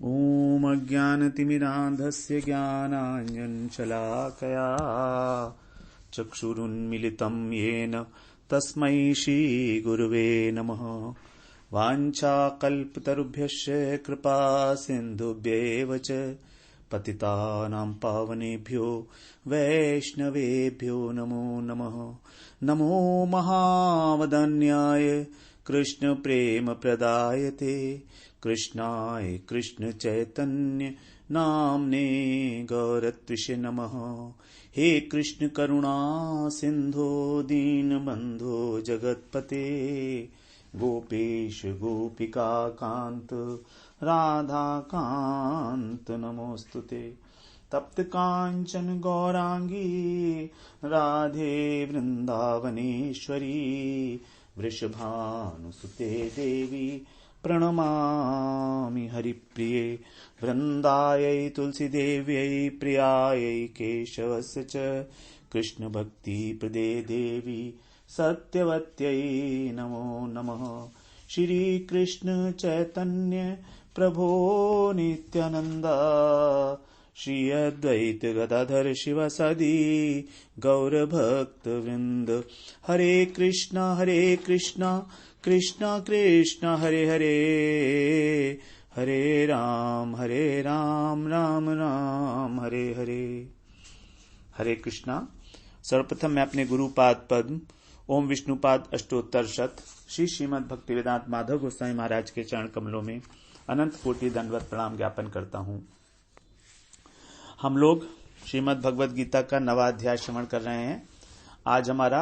ॐ अज्ञानतिमिरान्धस्य ज्ञानाञ्जनशलाकया चक्षुरुन्मिलितं येन तस्मै श्रीगुरुवे नमः। वाञ्छाकल्पतरुभ्यश्च कृपा सिन्धुभ्येव च पतितानां पावनेभ्यो वैष्णवेभ्यो नमो नमः। नमो महावदन्याय कृष्ण प्रेम प्रदायते कृष्णाय कृष्ण चैतन्य नाम्ने गौरत्विषे नमः। हे कृष्ण करुणा सिंधो दीनबंधो जगत्पते गोपेश गोपिका कांत राधा कांत नमोस्तुते। तप्त कांचन गौरांगी राधे वृंदावनेश्वरी वृषभानुसुते देवी प्रणमामि हरिप्रिये। वृन्दायै तुलसीदेव्यै प्रियायै केशवस्य च कृष्ण भक्ति प्रदे देवी सत्यवत्यै नमो नमः। श्री कृष्ण चैतन्य प्रभो नित्यानंद श्री अद्वैत गदाधर शिवासादि गौर भक्त वृंद। हरे कृष्णा कृष्णा कृष्णा हरे हरे हरे राम राम राम हरे हरे। हरे कृष्णा। सर्वप्रथम मैं अपने गुरुपाद पद्म ओम विष्णुपाद अष्टोत्तर शत श्री श्रीमद् भक्तिवेदांत माधव गोस्वामी महाराज के चरण कमलों में अनंत कोटि दंडवत प्रणाम ज्ञापन करता हूं। हम लोग श्रीमद् भगवद गीता का 9वां अध्याय श्रवण कर रहे हैं। आज हमारा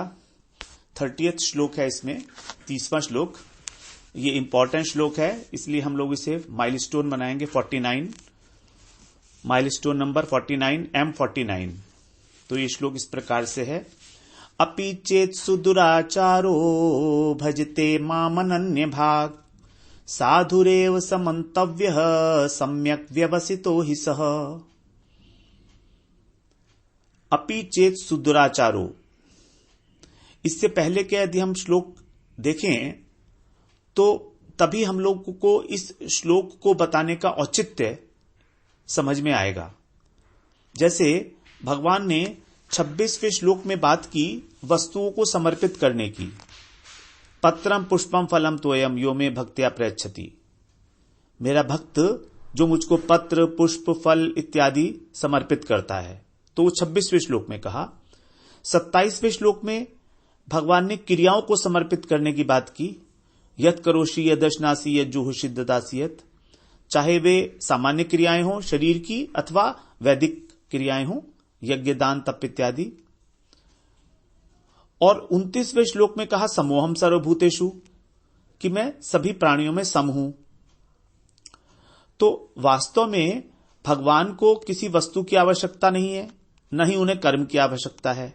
30th श्लोक है, इसमें 30वां श्लोक। ये इंपॉर्टेंट श्लोक है, इसलिए हम लोग इसे माइलस्टोन बनाएंगे। 49 माइलस्टोन नंबर 49 M49। तो ये श्लोक इस प्रकार से है। अपि चेत सुदुराचारो भजते मामनन्य भाग साधुरेव समन्तव्यः सम्यक व्यवसितो हि सः। अपि चेत सुदुराचारो, इससे पहले के यदि हम श्लोक देखें तो तभी हम लोग को इस श्लोक को बताने का औचित्य समझ में आएगा। जैसे भगवान ने 26वें श्लोक में बात की वस्तुओं को समर्पित करने की। पत्रम पुष्पम फलम तोयम यो मे भक्त्या प्रयच्छति। मेरा भक्त जो मुझको पत्र पुष्प फल इत्यादि समर्पित करता है, तो 26वें श्लोक में कहा। 27वें श्लोक में भगवान ने क्रियाओं को समर्पित करने की बात की। यत करोषि यदशनासी यज्जुहुषि ददासियत, चाहे वे सामान्य क्रियाएं हों शरीर की अथवा वैदिक क्रियाएं हों, यज्ञ दान तप इत्यादि। और 29वें श्लोक में कहा समोहम सर्वभूतेषु, कि मैं सभी प्राणियों में सम हूं। तो वास्तव में भगवान को किसी वस्तु की आवश्यकता नहीं है, न ही उन्हें कर्म की आवश्यकता है।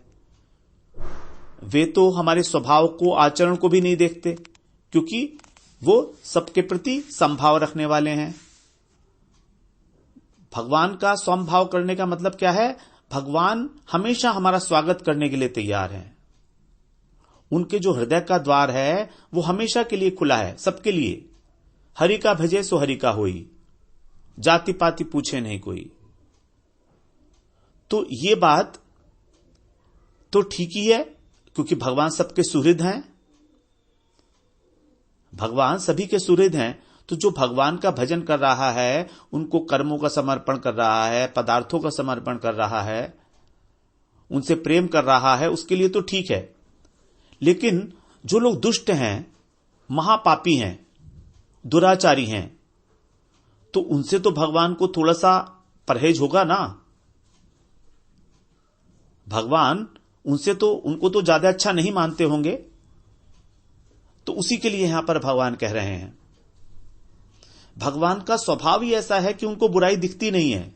वे तो हमारे स्वभाव को आचरण को भी नहीं देखते, क्योंकि वो सबके प्रति समभाव रखने वाले हैं। भगवान का समभाव करने का मतलब क्या है? भगवान हमेशा हमारा स्वागत करने के लिए तैयार हैं। उनके जो हृदय का द्वार है वो हमेशा के लिए खुला है, सबके लिए। हरि का भजे सो हरि का होई, जाति पाति पूछे नहीं कोई। तो ये बात तो ठीक ही है, क्योंकि भगवान सबके सुहृद हैं। भगवान सभी के सुहृद हैं। तो जो भगवान का भजन कर रहा है, उनको कर्मों का समर्पण कर रहा है, पदार्थों का समर्पण कर रहा है, उनसे प्रेम कर रहा है, उसके लिए तो ठीक है। लेकिन जो लोग दुष्ट हैं, महापापी हैं, दुराचारी हैं, तो उनसे तो भगवान को थोड़ा सा परहेज होगा ना। भगवान उनको तो ज्यादा अच्छा नहीं मानते होंगे। तो उसी के लिए यहां पर भगवान कह रहे हैं। भगवान का स्वभाव ही ऐसा है कि उनको बुराई दिखती नहीं है।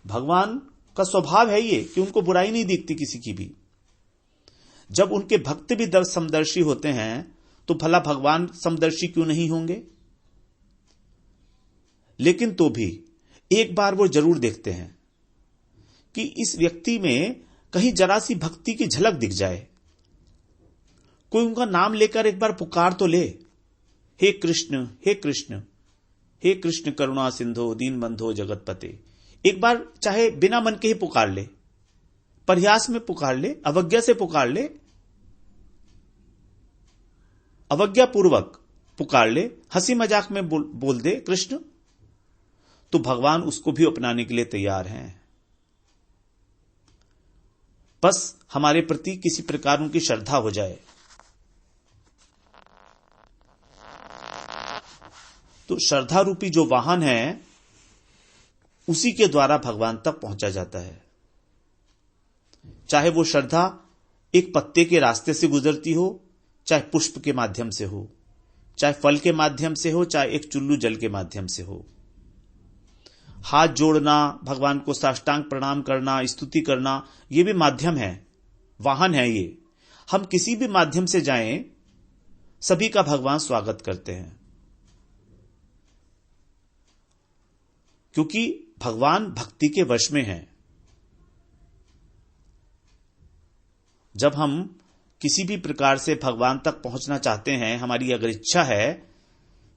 भगवान का स्वभाव है ये कि उनको बुराई नहीं दिखती किसी की भी। जब उनके भक्त भी समदर्शी होते हैं तो भला भगवान समदर्शी क्यों नहीं होंगे? लेकिन तो भी एक बार वो जरूर देखते हैं कि इस व्यक्ति में कहीं जरा सी भक्ति की झलक दिख जाए। कोई उनका नाम लेकर एक बार पुकार तो ले हे कृष्ण, हे कृष्ण, हे कृष्ण करुणा सिंधो दीन बंधो जगतपते। एक बार चाहे बिना मन के ही पुकार ले, प्रयास में पुकार ले, अवज्ञा से पुकार ले, अवज्ञा पूर्वक पुकार ले, हंसी मजाक में बोल दे कृष्ण, तो भगवान उसको भी अपनाने के लिए तैयार हैं। बस हमारे प्रति किसी प्रकार उनकी श्रद्धा हो जाए। तो श्रद्धा रूपी जो वाहन है, उसी के द्वारा भगवान तक पहुंचा जाता है। चाहे वो श्रद्धा एक पत्ते के रास्ते से गुजरती हो, चाहे पुष्प के माध्यम से हो, चाहे फल के माध्यम से हो, चाहे एक चुल्लू जल के माध्यम से हो। हाथ जोड़ना, भगवान को साष्टांग प्रणाम करना, स्तुति करना, ये भी माध्यम है, वाहन है ये। हम किसी भी माध्यम से जाएं, सभी का भगवान स्वागत करते हैं, क्योंकि भगवान भक्ति के वश में है। जब हम किसी भी प्रकार से भगवान तक पहुंचना चाहते हैं, हमारी अगर इच्छा है,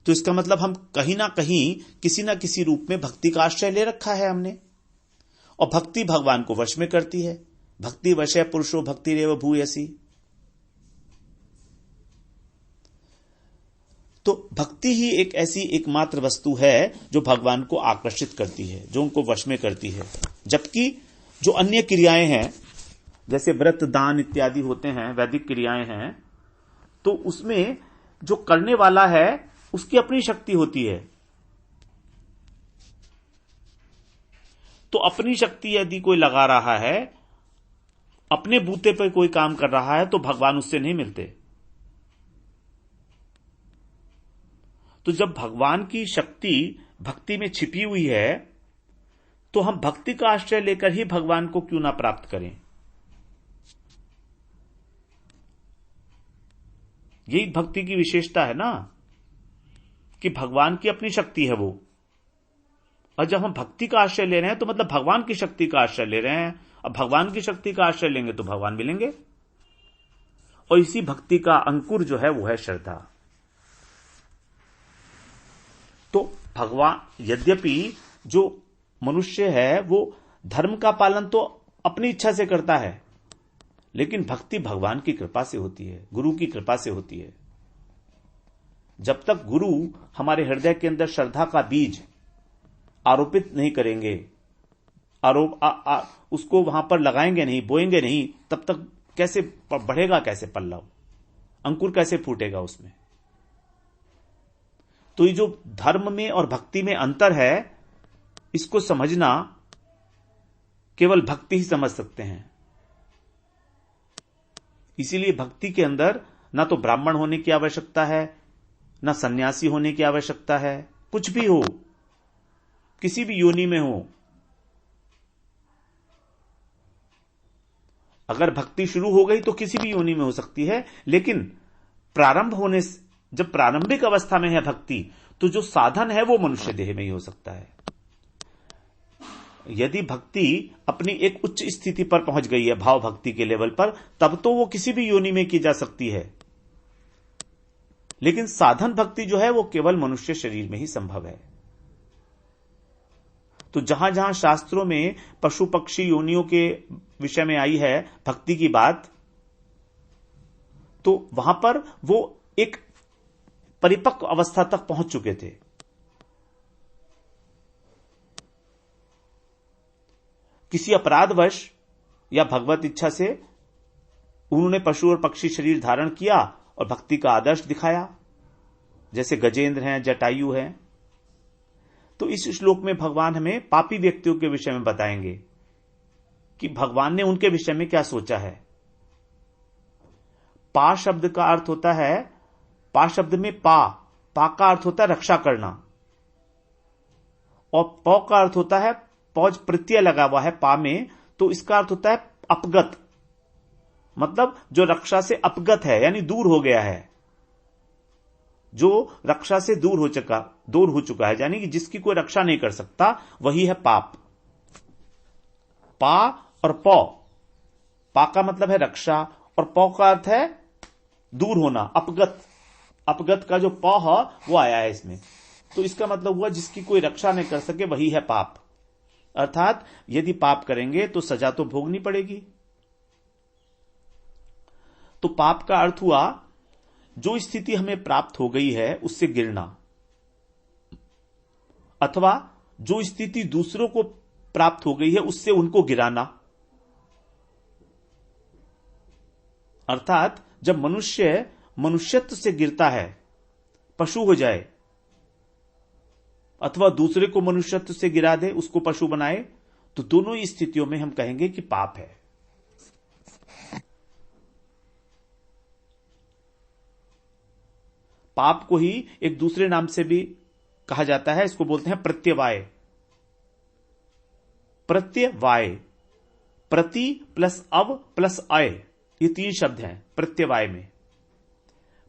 तो इसका मतलब हम कहीं ना कहीं किसी ना किसी रूप में भक्ति का आश्रय ले रखा है हमने, और भक्ति भगवान को वश में करती है। भक्ति वशे पुरुषो भक्ति रेव भूयसी। तो भक्ति ही एक ऐसी एकमात्र वस्तु है जो भगवान को आकर्षित करती है, जो उनको वश में करती है। जबकि जो अन्य क्रियाएं हैं, जैसे व्रत दान इत्यादि होते हैं, वैदिक क्रियाएं हैं, तो उसमें जो करने वाला है उसकी अपनी शक्ति होती है। तो अपनी शक्ति यदि कोई लगा रहा है, अपने बूते पर कोई काम कर रहा है, तो भगवान उससे नहीं मिलते। तो जब भगवान की शक्ति भक्ति में छिपी हुई है, तो हम भक्ति का आश्रय लेकर ही भगवान को क्यों ना प्राप्त करें। यही भक्ति की विशेषता है ना, कि भगवान की अपनी शक्ति है वो। और जब हम भक्ति का आश्रय ले रहे हैं, तो मतलब भगवान की शक्ति का आश्रय ले रहे हैं। अब भगवान की शक्ति का आश्रय लेंगे तो भगवान मिलेंगे। और इसी भक्ति का अंकुर जो है वो है श्रद्धा। तो भगवान, यद्यपि जो मनुष्य है वो धर्म का पालन तो अपनी इच्छा से करता है, लेकिन भक्ति भगवान की कृपा से होती है, गुरु की कृपा से होती है। जब तक गुरु हमारे हृदय के अंदर श्रद्धा का बीज आरोपित नहीं करेंगे, उसको वहां पर लगाएंगे नहीं, बोएंगे नहीं, तब तक कैसे बढ़ेगा, कैसे पल्लव, अंकुर कैसे फूटेगा उसमें। तो ये जो धर्म में और भक्ति में अंतर है, इसको समझना केवल भक्ति ही समझ सकते हैं। इसीलिए भक्ति के अंदर ना तो ब्राह्मण होने की आवश्यकता है, ना सन्यासी होने की आवश्यकता है। कुछ भी हो, किसी भी योनि में हो, अगर भक्ति शुरू हो गई तो किसी भी योनि में हो सकती है। लेकिन प्रारंभ होने, जब प्रारंभिक अवस्था में है भक्ति, तो जो साधन है वो मनुष्य देह में ही हो सकता है। यदि भक्ति अपनी एक उच्च स्थिति पर पहुंच गई है, भाव भक्ति के लेवल पर, तब तो वो किसी भी योनि में की जा सकती है। लेकिन साधन भक्ति जो है वो केवल मनुष्य शरीर में ही संभव है। तो जहां जहां शास्त्रों में पशु पक्षी योनियों के विषय में आई है भक्ति की बात, तो वहां पर वो एक परिपक्व अवस्था तक पहुंच चुके थे। किसी अपराधवश या भगवत इच्छा से उन्होंने पशु और पक्षी शरीर धारण किया और भक्ति का आदर्श दिखाया, जैसे गजेंद्र हैं, जटायु हैं। तो इस श्लोक में भगवान हमें पापी व्यक्तियों के विषय में बताएंगे कि भगवान ने उनके विषय में क्या सोचा है। पा शब्द का अर्थ होता है, पा शब्द में पा का अर्थ होता है रक्षा करना, और पौ का अर्थ होता है, पौज प्रत्यय लगा हुआ है पा में, तो इसका अर्थ होता है अपगत, मतलब जो रक्षा से अपगत है, यानी दूर हो गया है, जो रक्षा से दूर हो चुका है, यानी कि जिसकी कोई रक्षा नहीं कर सकता, वही है पाप। पा और पौ, पा का मतलब है रक्षा और पौ का अर्थ है दूर होना, अपगत, अपगत का जो प है वो आया है इसमें, तो इसका मतलब हुआ जिसकी कोई रक्षा नहीं कर सके वही है पाप। अर्थात यदि पाप करेंगे तो सजा तो भोगनी पड़ेगी। तो पाप का अर्थ हुआ जो स्थिति हमें प्राप्त हो गई है उससे गिरना, अथवा जो स्थिति दूसरों को प्राप्त हो गई है उससे उनको गिराना। अर्थात जब मनुष्य मनुष्यत्व से गिरता है, पशु हो जाए, अथवा दूसरे को मनुष्यत्व से गिरा दे, उसको पशु बनाए, तो दोनों ही स्थितियों में हम कहेंगे कि पाप है। पाप को ही एक दूसरे नाम से भी कहा जाता है, इसको बोलते हैं प्रत्यवाय। प्रत्यवाय, प्रति प्लस अव प्लस अय, ये 3 शब्द हैं प्रत्यवाय में।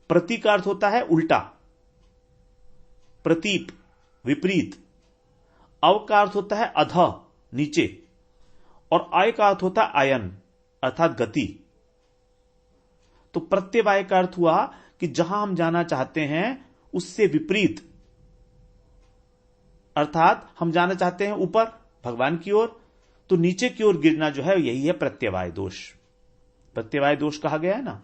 प्रति का अर्थ होता है उल्टा, प्रतीप विपरीत। अव का अर्थ होता है अध नीचे, और अय का अर्थ होता है आयन अर्थात गति। तो प्रत्यवाय का अर्थ हुआ कि जहां हम जाना चाहते हैं उससे विपरीत, अर्थात हम जाना चाहते हैं ऊपर भगवान की ओर, तो नीचे की ओर गिरना जो है यही है प्रत्यवाय दोष। प्रत्यवाय दोष कहा गया है ना।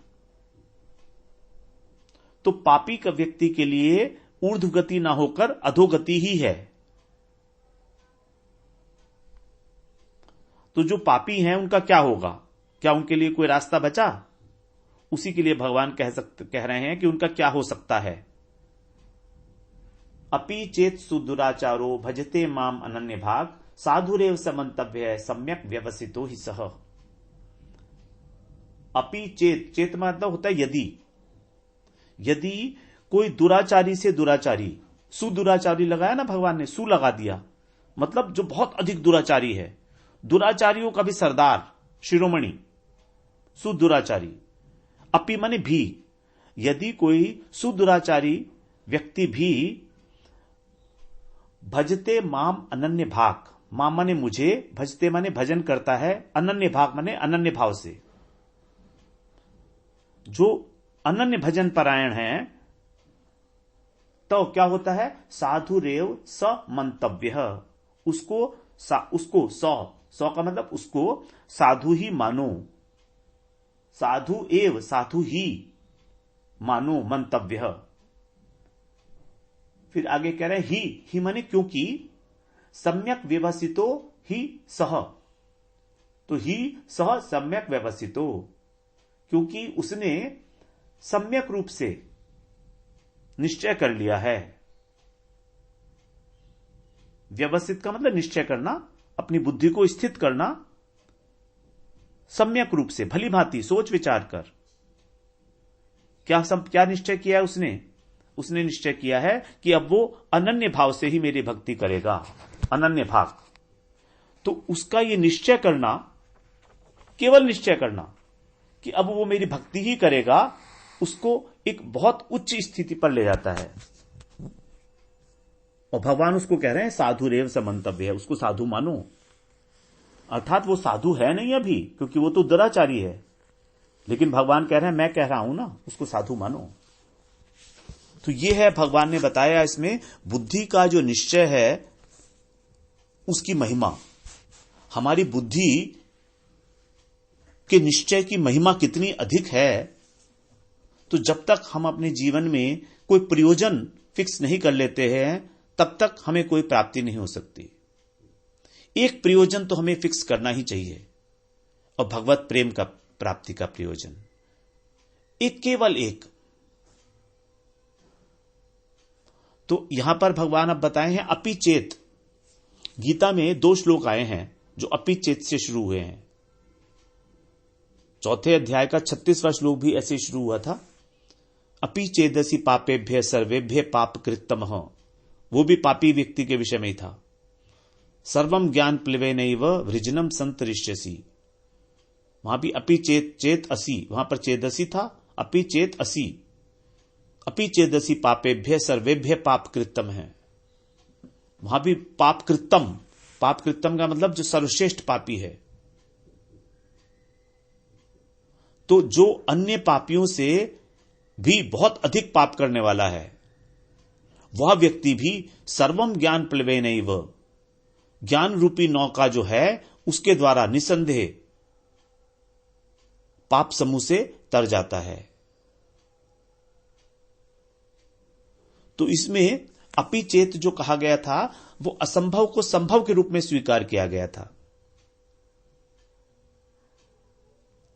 तो पापी का व्यक्ति के लिए ऊर्ध्वगति ना होकर अधोगति ही है। तो जो पापी हैं उनका क्या होगा? क्या उनके लिए कोई रास्ता बचा? उसी के लिए भगवान कह रहे हैं कि उनका क्या हो सकता है। अपि चेत सुदुराचारो भजते माम अनन्य भाग साधुरेव समन्तव्य सम्यक व्यवसितो ही सह। अपि चेत, चेत मतलब होता है यदि। यदि कोई दुराचारी से दुराचारी, सुदुराचारी लगाया ना भगवान ने, सु लगा दिया, मतलब जो बहुत अधिक दुराचारी है, दुराचारियों का भी सरदार शिरोमणि, सुदुराचारी। अपि माने भी, यदि कोई सुदुराचारी व्यक्ति भी भजते माम अनन्य भाग, माम माने मुझे, भजते माने भजन करता है, अनन्य भाग माने अनन्य भाव से, जो अनन्य भजन परायण है, तो क्या होता है? साधुरेव स मंतव्य, उसको सौ का मतलब उसको साधु ही मानो, साधु एव साधु ही मानो, मंतव्य। फिर आगे कह रहे हैं ही माने क्योंकि, सम्यक व्यवसितो ही सह, तो ही सह सम्यक व्यवसितो, क्योंकि उसने सम्यक रूप से निश्चय कर लिया है। व्यवस्थित का मतलब निश्चय करना, अपनी बुद्धि को स्थित करना, सम्यक रूप से भली भांति सोच विचार कर। क्या निश्चय किया है उसने? उसने निश्चय किया है कि अब वो अनन्य भाव से ही मेरी भक्ति करेगा, अनन्य भाव। तो उसका ये निश्चय करना, केवल निश्चय करना कि अब वो मेरी भक्ति ही करेगा, उसको एक बहुत उच्च स्थिति पर ले जाता है। और भगवान उसको कह रहे हैं साधुरेव समन्तव्य है, उसको साधु मानो। अर्थात वो साधु है नहीं अभी, क्योंकि वो तो दुराचारी है, लेकिन भगवान कह रहे हैं, मैं कह रहा हूं ना, उसको साधु मानो। तो ये है भगवान ने बताया इसमें बुद्धि का जो निश्चय है उसकी महिमा। हमारी बुद्धि के निश्चय की महिमा कितनी अधिक है, तो जब तक हम अपने जीवन में कोई प्रयोजन फिक्स नहीं कर लेते हैं तब तक हमें कोई प्राप्ति नहीं हो सकती। एक प्रयोजन तो हमें फिक्स करना ही चाहिए, और भगवत प्रेम का प्राप्ति का प्रयोजन, एक केवल एक। तो यहां पर भगवान अब बताए हैं अपि चेत। गीता में 2 श्लोक आए हैं जो अपि चेत से शुरू हुए हैं। 4थे अध्याय का 36वां श्लोक भी ऐसे शुरू हुआ था, अपि चेदसि पापेभ्य सर्वेभ्य पाप कृतमः, वो भी पापी व्यक्ति के विषय में ही था। सर्वम ज्ञान प्लवेनैव वृजनम संतरिष्यसि, वहां भी अपि चेत असि, वहां पर चेदसि था, अपि चेत असि, अपि चेदसि पापेभ्य सर्वेभ्य पाप कृतम है, वहां भी पाप कृतम, पाप कृतम का मतलब जो सर्वश्रेष्ठ पापी है। तो जो अन्य पापियों से भी बहुत अधिक पाप करने वाला है, वह व्यक्ति भी सर्वम ज्ञान प्लवेनैव, ज्ञान रूपी नौका जो है उसके द्वारा निसंदेह पाप समूह से तर जाता है। तो इसमें अपि चेत जो कहा गया था वो असंभव को संभव के रूप में स्वीकार किया गया था।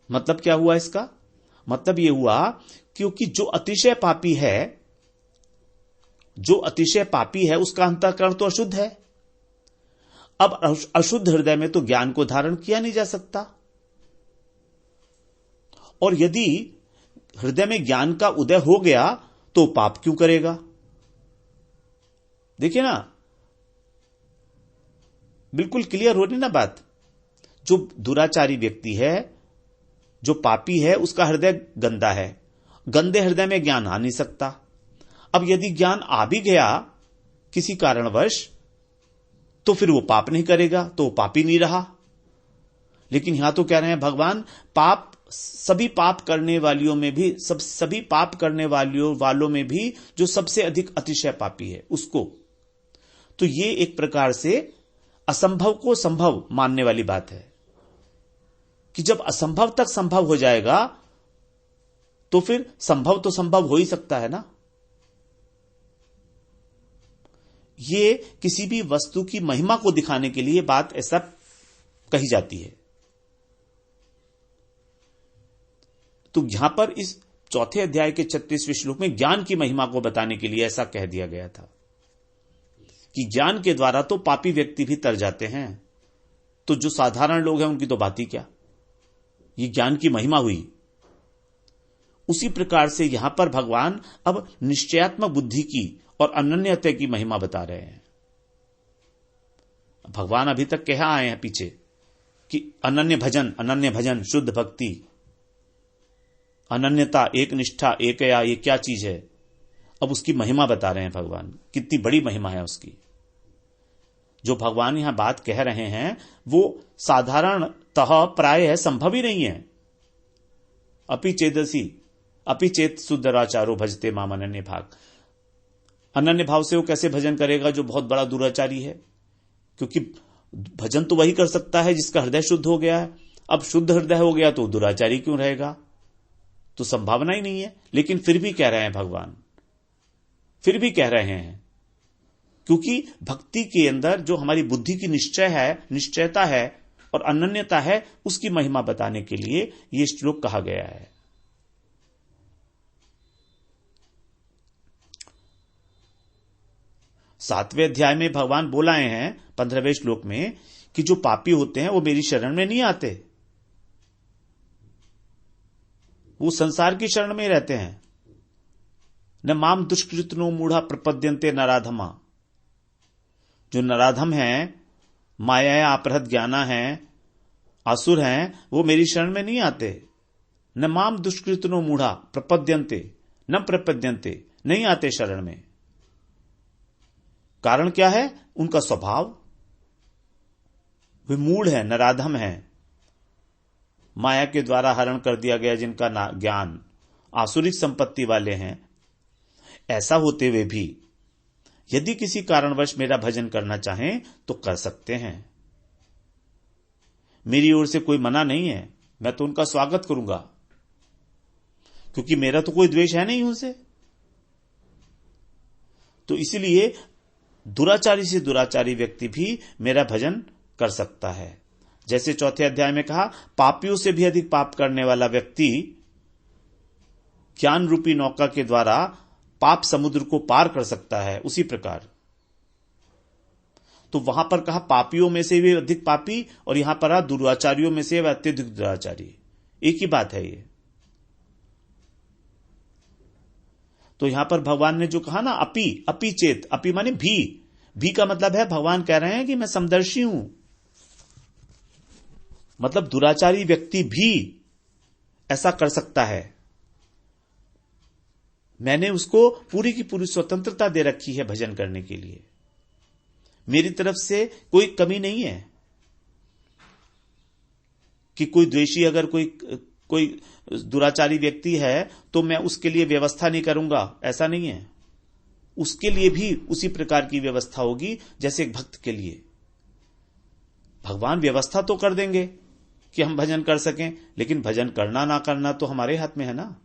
मतलब क्या हुआ इसका? मतलब यह हुआ क्योंकि जो अतिशय पापी है उसका अंतःकरण तो अशुद्ध है। अब अशुद्ध हृदय में तो ज्ञान को धारण किया नहीं जा सकता, और यदि हृदय में ज्ञान का उदय हो गया तो पाप क्यों करेगा? देखिए ना, बिल्कुल क्लियर हो रही ना बात। जो दुराचारी व्यक्ति है, जो पापी है, उसका हृदय गंदा है, गंदे हृदय में ज्ञान आ नहीं सकता। अब यदि ज्ञान आ भी गया किसी कारणवश तो फिर वो पाप नहीं करेगा, तो वो पापी नहीं रहा। लेकिन यहां तो कह रहे हैं भगवान, पाप सभी पाप करने वालियों में भी, सभी पाप करने वालों में भी जो सबसे अधिक अतिशय पापी है उसको। तो ये एक प्रकार से असंभव को संभव मानने वाली बात है कि जब असंभव तक संभव हो जाएगा तो फिर संभव तो संभव हो ही सकता है ना। ये किसी भी वस्तु की महिमा को दिखाने के लिए बात ऐसा कही जाती है। तो यहां पर इस चौथे अध्याय के 36वें श्लोक में ज्ञान की महिमा को बताने के लिए ऐसा कह दिया गया था कि ज्ञान के द्वारा तो पापी व्यक्ति भी तर जाते हैं, तो जो साधारण लोग हैं उनकी तो बात ही क्या। ये ज्ञान की महिमा हुई। उसी प्रकार से यहां पर भगवान अब निश्चयात्मक बुद्धि की और अनन्यता की महिमा बता रहे हैं। भगवान अभी तक कह आए हैं पीछे कि अनन्य भजन, शुद्ध भक्ति, अनन्यता, एक निष्ठा, एकया, ये क्या चीज है। अब उसकी महिमा बता रहे हैं भगवान, कितनी बड़ी महिमा है उसकी। जो भगवान यहां बात कह रहे हैं वो साधारणतः प्राय संभव ही नहीं है। अपि चेत सुदराचारो भजते माम अनन्य भाग। अनन्य भाव से वो कैसे भजन करेगा जो बहुत बड़ा दुराचारी है? क्योंकि भजन तो वही कर सकता है जिसका हृदय शुद्ध हो गया है। अब शुद्ध हृदय हो गया तो दुराचारी क्यों रहेगा? तो संभावना ही नहीं है। लेकिन फिर भी कह रहे हैं भगवान, फिर भी कह रहे हैं, क्योंकि भक्ति के अंदर जो हमारी बुद्धि की निश्चयता है और अनन्यता है, उसकी महिमा बताने के लिए यह श्लोक कहा गया है। सातवें अध्याय में भगवान बोलाए हैं 15वें श्लोक में कि जो पापी होते हैं वो मेरी शरण में नहीं आते, वो संसार की शरण में ही रहते हैं। न माम दुष्कृतनो मूढ़ा प्रपद्यन्ते नराधमा। जो नराधम हैं, माया अपहृत ज्ञाना हैं, असुर हैं, वो मेरी शरण में नहीं आते। न माम दुष्कृतनो मूढ़ा प्रपद्यन्ते, न प्रपद्यन्ते, नहीं आते शरण में। कारण क्या है? उनका स्वभाव, वे मूढ़ है, नराधम है, माया के द्वारा हरण कर दिया गया जिनका ज्ञान, आसुरिक संपत्ति वाले हैं। ऐसा होते हुए भी यदि किसी कारणवश मेरा भजन करना चाहें तो कर सकते हैं। मेरी ओर से कोई मना नहीं है, मैं तो उनका स्वागत करूंगा, क्योंकि मेरा तो कोई द्वेष है नहीं उनसे। तो इसलिए दुराचारी से दुराचारी व्यक्ति भी मेरा भजन कर सकता है। जैसे चौथे अध्याय में कहा, पापियों से भी अधिक पाप करने वाला व्यक्ति ज्ञान रूपी नौका के द्वारा पाप समुद्र को पार कर सकता है, उसी प्रकार तो वहां पर कहा पापियों में से भी अधिक पापी, और यहां पर दुराचारियों में से अत्यधिक दुराचारी, एक ही बात है ये। तो यहां पर भगवान ने जो कहा ना, अपि चेत, अपि माने भी का मतलब है भगवान कह रहे हैं कि मैं समदर्शी हूं। मतलब दुराचारी व्यक्ति भी ऐसा कर सकता है। मैंने उसको पूरी की पूरी स्वतंत्रता दे रखी है भजन करने के लिए। मेरी तरफ से कोई कमी नहीं है कि कोई द्वेषी अगर कोई दुराचारी व्यक्ति है तो मैं उसके लिए व्यवस्था नहीं करूंगा, ऐसा नहीं है। उसके लिए भी उसी प्रकार की व्यवस्था होगी जैसे एक भक्त के लिए। भगवान व्यवस्था तो कर देंगे कि हम भजन कर सकें, लेकिन भजन करना ना करना तो हमारे हाथ में है ना।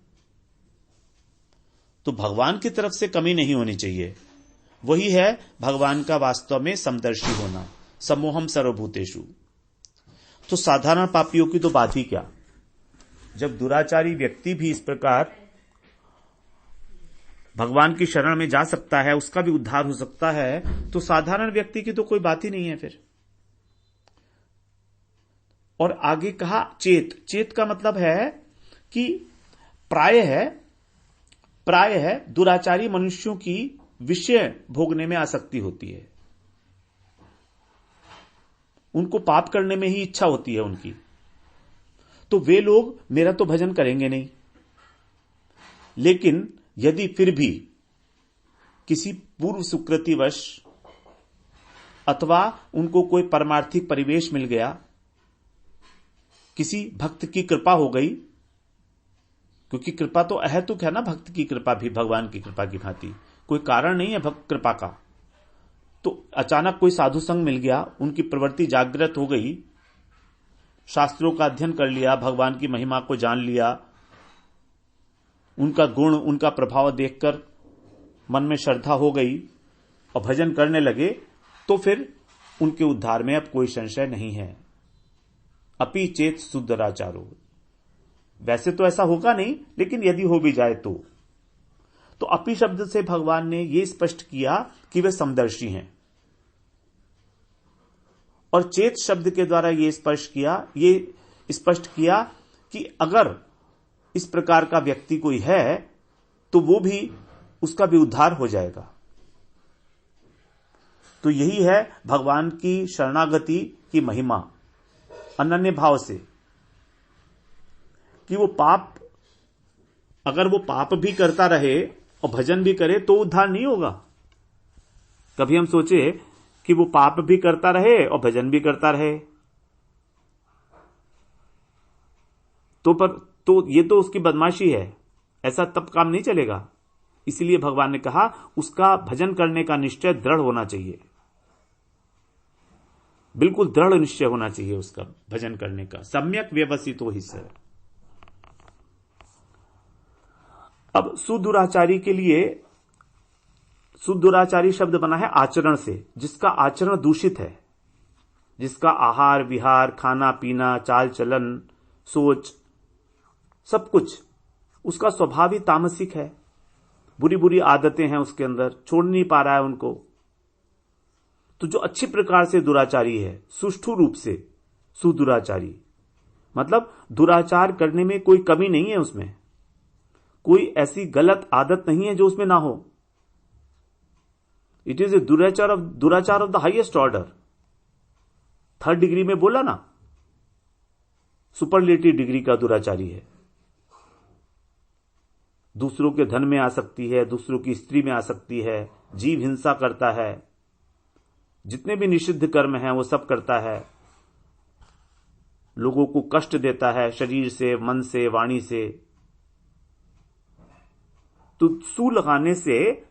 तो भगवान की तरफ से कमी नहीं होनी चाहिए। वही है भगवान का वास्तव में समदर्शी होना, समोहम सर्वभूतेषु। तो साधारण पापियों की तो बात ही क्या, जब दुराचारी व्यक्ति भी इस प्रकार भगवान की शरण में जा सकता है, उसका भी उद्धार हो सकता है, तो साधारण व्यक्ति की तो कोई बात ही नहीं है फिर। और आगे कहा चेत। चेत का मतलब है कि प्राय है दुराचारी मनुष्यों की विषय भोगने में आसक्ति होती है, उनको पाप करने में ही इच्छा होती है उनकी। तो वे लोग मेरा तो भजन करेंगे नहीं, लेकिन यदि फिर भी किसी पूर्व सुकृतिवश अथवा उनको कोई परमार्थिक परिवेश मिल गया, किसी भक्त की कृपा हो गई, क्योंकि कृपा तो अहेतुक है ना, भक्त की कृपा भी भगवान की कृपा की भांति कोई कारण नहीं है भक्त कृपा का। तो अचानक कोई साधु संग मिल गया, उनकी प्रवृत्ति जागृत हो गई, शास्त्रों का अध्ययन कर लिया, भगवान की महिमा को जान लिया, उनका गुण उनका प्रभाव देखकर मन में श्रद्धा हो गई और भजन करने लगे, तो फिर उनके उद्धार में अब कोई संशय नहीं है। अपि चेत सुदुराचारो। वैसे तो ऐसा होगा नहीं, लेकिन यदि हो भी जाए तो अपि शब्द से भगवान ने यह स्पष्ट किया कि वे समदर्शी हैं, और चेत शब्द के द्वारा यह स्पष्ट किया कि अगर इस प्रकार का व्यक्ति कोई है तो वो भी, उसका भी उद्धार हो जाएगा। तो यही है भगवान की शरणागति की महिमा, अनन्य भाव से, कि वो पाप, अगर वो पाप भी करता रहे और भजन भी करे तो उद्धार नहीं होगा। कभी हम सोचे कि वो पाप भी करता रहे और भजन भी करता रहे, तो ये तो उसकी बदमाशी है, ऐसा तब काम नहीं चलेगा। इसलिए भगवान ने कहा उसका भजन करने का निश्चय दृढ़ होना चाहिए, बिल्कुल दृढ़ निश्चय होना चाहिए उसका भजन करने का, सम्यक व्यवसित हो हिस्सा। अब सुदुराचारी के लिए, सुदुराचारी शब्द बना है आचरण से, जिसका आचरण दूषित है, जिसका आहार विहार खाना पीना चाल चलन सोच सब कुछ उसका स्वभाव ही तामसिक है, बुरी बुरी आदतें हैं उसके अंदर, छोड़ नहीं पा रहा है उनको। तो जो अच्छी प्रकार से दुराचारी है, सुष्ठु रूप से सुदुराचारी, मतलब दुराचार करने में कोई कमी नहीं है, उसमें कोई ऐसी गलत आदत नहीं है जो उसमें ना हो। इट इज ए दुराचार of the highest order. 3rd degree में बोला ना, सुपरलेटिव डिग्री का दुराचारी है। दूसरों के धन में आ सकती है, दूसरों की स्त्री में आ सकती है, जीव हिंसा करता है, जितने भी निषिद्ध कर्म हैं वो सब करता है, लोगों को कष्ट देता है शरीर से, मन से, वाणी से। तो सू लगाने से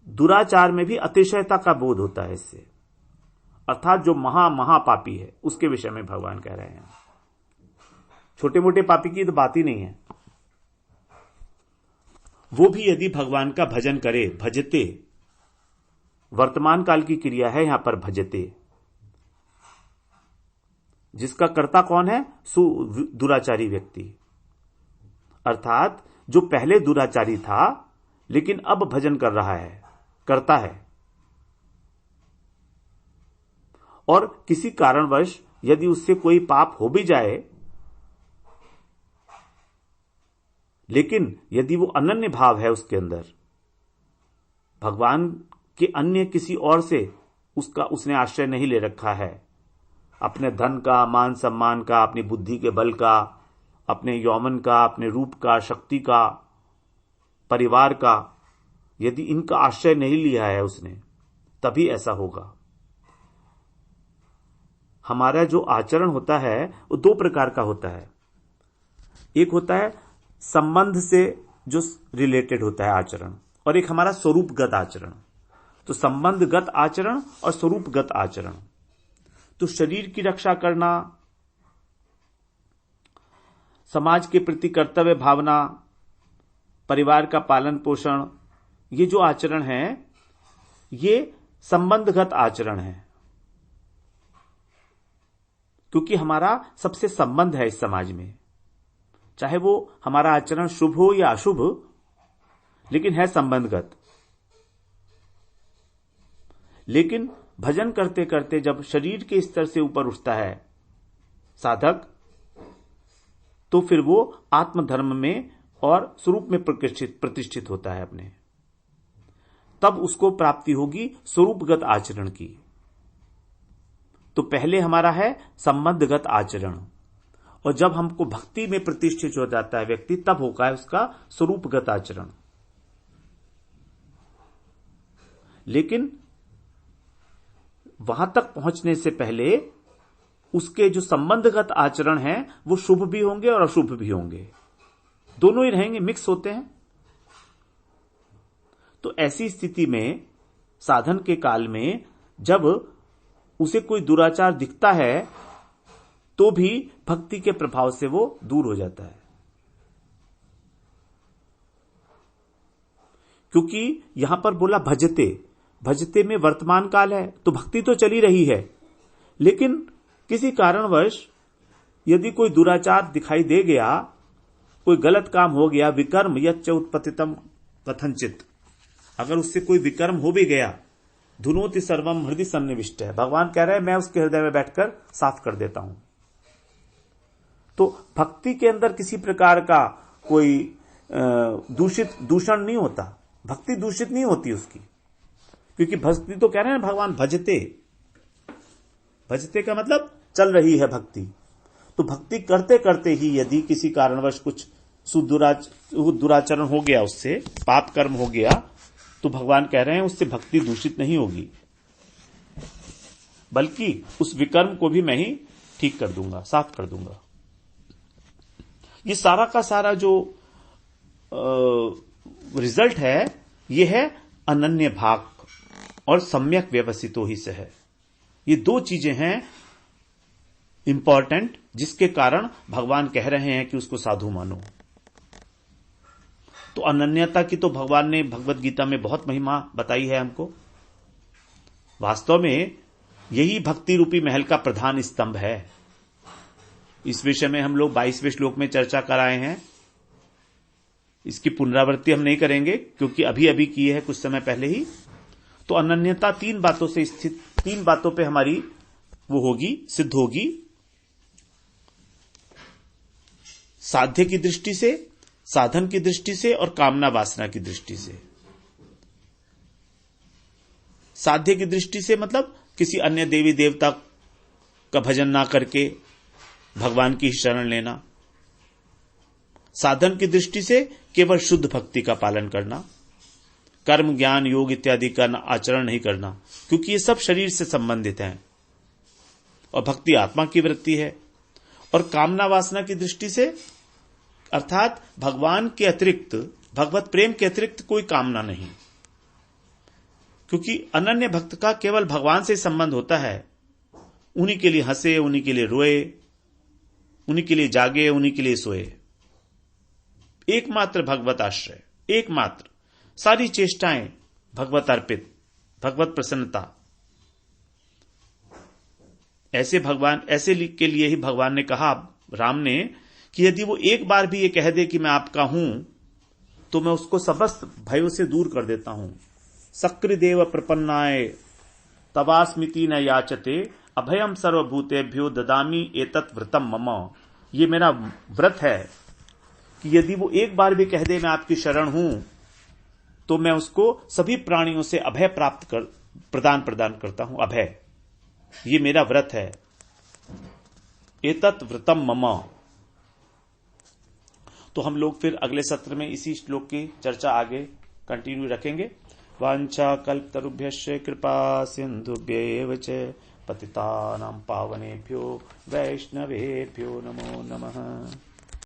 दुराचार में भी अतिशयता का बोध होता है इससे, अर्थात जो महापापी है उसके विषय में भगवान कह रहे हैं। छोटे मोटे पापी की तो बात ही नहीं है, वो भी यदि भगवान का भजन करे, भजते, वर्तमान काल की क्रिया है यहां पर भजते, जिसका कर्ता कौन है? दुराचारी व्यक्ति, अर्थात जो पहले दुराचारी था लेकिन अब भजन कर रहा है, करता है, और किसी कारणवश यदि उससे कोई पाप हो भी जाए, लेकिन यदि वो अनन्य भाव है उसके अंदर, भगवान के अन्य किसी और से उसने आश्रय नहीं ले रखा है, अपने धन का, मान सम्मान का, अपनी बुद्धि के बल का, अपने यौवन का, अपने रूप का, शक्ति का, परिवार का, यदि इनका आश्रय नहीं लिया है उसने, तभी ऐसा होगा। हमारा जो आचरण होता है वो 2 प्रकार का होता है। एक होता है संबंध से जो रिलेटेड होता है आचरण, और एक हमारा स्वरूपगत आचरण। तो संबंधगत आचरण और स्वरूपगत आचरण। तो शरीर की रक्षा करना, समाज के प्रति कर्तव्य भावना, परिवार का पालन पोषण, ये जो आचरण है ये संबंधगत आचरण है, क्योंकि हमारा सबसे संबंध है इस समाज में। चाहे वो हमारा आचरण शुभ हो या अशुभ, लेकिन है संबंधगत। लेकिन भजन करते करते जब शरीर के स्तर से ऊपर उठता है साधक, तो फिर वो आत्मधर्म में और स्वरूप में प्रतिष्ठित होता है अपने। तब उसको प्राप्ति होगी स्वरूपगत आचरण की। तो पहले हमारा है संबंधगत आचरण, और जब हमको भक्ति में प्रतिष्ठित हो जाता है व्यक्ति, तब होगा है उसका स्वरूपगत आचरण। लेकिन वहां तक पहुंचने से पहले उसके जो संबंधगत आचरण हैं वो शुभ भी होंगे और अशुभ भी होंगे, दोनों ही रहेंगे, मिक्स होते हैं। तो ऐसी स्थिति में साधन के काल में जब उसे कोई दुराचार दिखता है तो भी भक्ति के प्रभाव से वो दूर हो जाता है, क्योंकि यहां पर बोला भजते, भजते में वर्तमान काल है, तो भक्ति तो चली रही है, लेकिन किसी कारणवश यदि कोई दुराचार दिखाई दे गया, कोई गलत काम हो गया, विकर्म यच्च उत्पतितम कथनचित, अगर उससे कोई विकर्म हो भी गया, धुनोति सर्वम हृदय सन्निविष्ट है, भगवान कह रहे हैं मैं उसके हृदय में बैठकर साफ कर देता हूं। तो भक्ति के अंदर किसी प्रकार का कोई दूषण नहीं होता, भक्ति दूषित नहीं होती उसकी, क्योंकि भक्ति तो कह रहे हैं भगवान भजते, भजते का मतलब चल रही है भक्ति। तो भक्ति करते करते ही यदि किसी कारणवश कुछ दुराचरण हो गया, उससे पाप कर्म हो गया, तो भगवान कह रहे हैं उससे भक्ति दूषित नहीं होगी, बल्कि उस विकर्म को भी मैं ही ठीक कर दूंगा, साफ कर दूंगा। ये सारा का सारा जो रिजल्ट है, ये है अनन्य भाग और सम्यक व्यवसितो ही से है। ये दो चीजें हैं इंपॉर्टेंट, जिसके कारण भगवान कह रहे हैं कि उसको साधु मानो। तो अनन्यता की तो भगवान ने भगवत गीता में बहुत महिमा बताई है हमको। वास्तव में यही भक्ति रूपी महल का प्रधान स्तंभ है। इस विषय में हम लोग 22वें श्लोक में चर्चा कराए हैं, इसकी पुनरावृत्ति हम नहीं करेंगे क्योंकि अभी अभी की है कुछ समय पहले ही। तो अनन्यता तीन बातों से स्थित, तीन बातों पे हमारी वो होगी, सिद्ध होगी। साध्य की दृष्टि से, साधन की दृष्टि से और कामना वासना की दृष्टि से। साध्य की दृष्टि से मतलब किसी अन्य देवी देवता का भजन ना करके भगवान की शरण लेना। साधन की दृष्टि से केवल शुद्ध भक्ति का पालन करना, कर्म ज्ञान योग इत्यादि का आचरण नहीं करना, क्योंकि ये सब शरीर से संबंधित हैं और भक्ति आत्मा की वृत्ति है। और कामना वासना की दृष्टि से अर्थात भगवान के अतिरिक्त, भगवत प्रेम के अतिरिक्त कोई कामना नहीं, क्योंकि अनन्य भक्त का केवल भगवान से संबंध होता है। उन्हीं के लिए हंसे, उन्हीं के लिए रोए, उन्हीं के लिए जागे, उन्हीं के लिए सोए। एकमात्र भगवत आश्रय, एकमात्र, सारी चेष्टाएं भगवत अर्पित, भगवत प्रसन्नता। ऐसे भगवान, ऐसे के लिए ही भगवान ने कहा, राम ने, कि यदि वो एक बार भी ये कह दे कि मैं आपका हूं, तो मैं उसको समस्त भयों से दूर कर देता हूं। सक्रिदेव प्रपन्नाय तवास्मिति न याचते अभयम सर्वभूतेभ्यो ददामी एतत् व्रतम मम। ये मेरा व्रत है कि यदि वो एक बार भी कह दे मैं आपकी शरण हूं, तो मैं उसको सभी प्राणियों से अभय प्राप्त कर प्रदान करता हूं। अभय, ये मेरा व्रत है। एतत् व्रतम मम। तो हम लोग फिर अगले सत्र में इसी श्लोक की चर्चा आगे कंटिन्यू रखेंगे। वांछा कल्पतरुभ्यश्च कृपा सिंधुभ्यैव च पतितानां पावनेभ्यो वैष्णवेभ्यो नमो नमः।